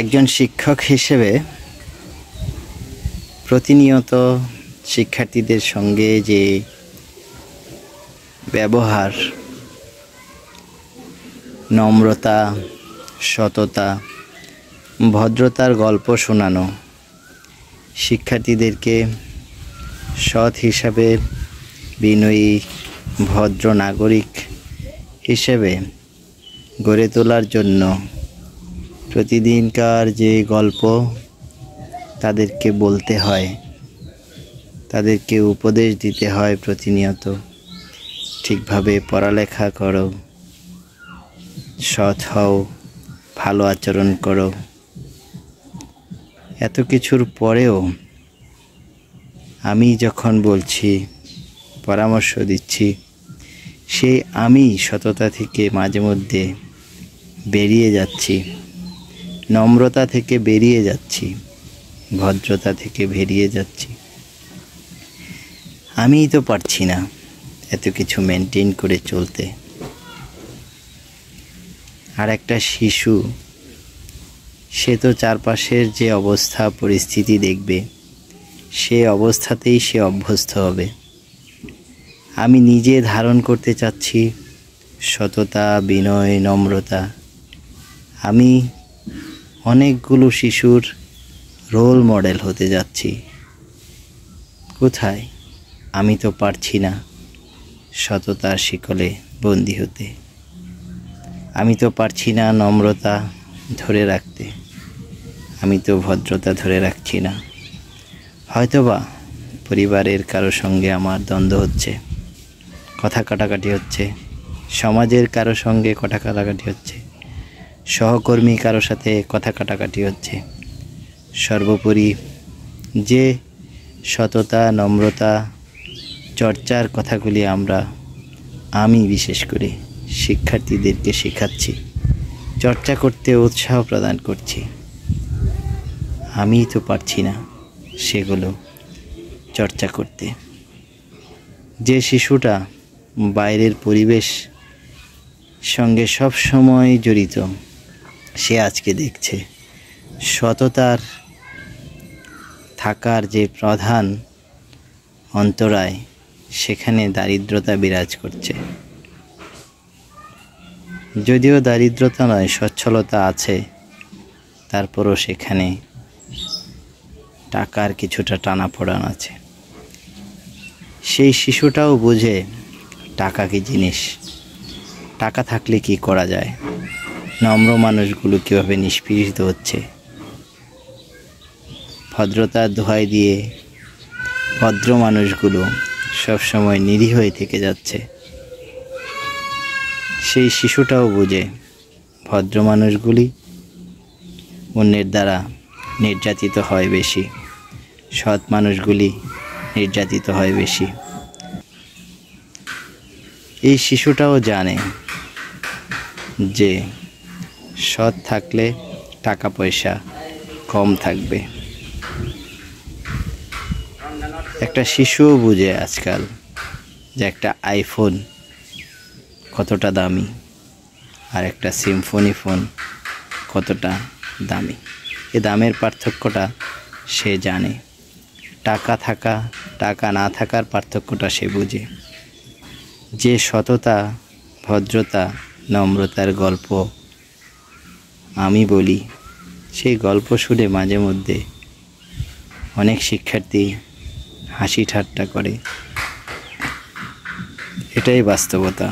একজন শিক্ষক হিসেবে প্রতিনিয়ত শিক্ষার্থীদের সঙ্গে যে ব্যবহার, নম্রতা, সততা, ভদ্রতার গল্প শোনানো, শিক্ষার্থীদেরকে সৎ হিসাবে, বিনয়ী, ভদ্র নাগরিক হিসেবে গড়ে তোলার জন্য প্রতিদিনকার যে গল্প তাদেরকে বলতে হয়, তাদেরকে উপদেশ দিতে হয় প্রতিনিয়ত, ঠিকভাবে পড়ালেখা করো, সৎ হও, ভালো আচরণ করো। এত কিছুর পরেও আমি যখন বলছি, পরামর্শ দিচ্ছি, সেই আমি সততা থেকে মাঝে মধ্যে বেরিয়ে যাচ্ছি, নম্রতা থেকে বেরিয়ে যাচ্ছি, ভদ্রতা থেকে বেরিয়ে যাচ্ছি। আমিই তো পারছি না এত কিছু মেনটেন করে চলতে। আর একটা শিশু, সে তো চারপাশের যে অবস্থা পরিস্থিতি দেখবে, সে অবস্থাতেই সে অভ্যস্ত হবে। আমি নিজে ধারণ করতে চাচ্ছি সততা, বিনয়, নম্রতা। আমি অনেকগুলো শিশুর রোল মডেল হতে যাচ্ছি। কোথায়? আমি তো পারছি না সততার শিকলে বন্দী হতে। আমি তো পারছি না নম্রতা ধরে রাখতে। আমি তো ভদ্রতা ধরে রাখছি না। হয়তোবা পরিবারের কারো সঙ্গে আমার দ্বন্দ্ব হচ্ছে, কথা কাটাকাটি হচ্ছে, সমাজের কারো সঙ্গে কথা কাটাকাটি হচ্ছে, সহকর্মী কারো সাথে কথা কাটাকাটি হচ্ছে। সর্বোপরি যে সততা, নম্রতা চর্চার কথাগুলি আমি বিশেষ করে শিক্ষার্থীদেরকে শেখাচ্ছি, চর্চা করতে উৎসাহ প্রদান করছি। আমিই তো পারছি না সেগুলো চর্চা করতে। যে শিশুটা বাইরের পরিবেশ সঙ্গে সব সময় জড়িত, সে আজকে দেখছে সততার থাকার যে প্রধান অন্তরায়, সেখানে দারিদ্রতা বিরাজ করছে। যদিও দারিদ্রতা নয়, সচ্ছলতা আছে, তারপরও সেখানে টাকার কিছুটা টানাপোড়েন আছে। সেই শিশুটাও বোঝে টাকা কি জিনিস, টাকা থাকলে কি করা যায়, নম্র মানুষগুলো কীভাবে নিষ্পীড়িত হচ্ছে। ভদ্রতার দোহাই দিয়ে ভদ্র মানুষগুলো সবসময় নিরীহ হয়ে থেকে যাচ্ছে। সেই শিশুটাও বোঝে ভদ্র মানুষগুলি অন্যের দ্বারা নির্যাতিত হয় বেশি, সৎ মানুষগুলি নির্যাতিত হয় বেশি। এই শিশুটাও জানে যে সৎ থাকলে টাকা পয়সা কম থাকবে। একটা শিশুও বুঝে আজকাল যে একটা আইফোন কতটা দামি আর একটা সিম্ফনি ফোন কতটা দামি। এ দামের পার্থক্যটা সে জানে। টাকা থাকা, টাকা না থাকার পার্থক্যটা সে বুঝে। যে সততা, ভদ্রতা, নম্রতার গল্প আমি বলি, সেই গল্প শুনে মাঝে মধ্যে অনেক শিক্ষার্থী হাসি ঠাট্টা করে। এটাই বাস্তবতা।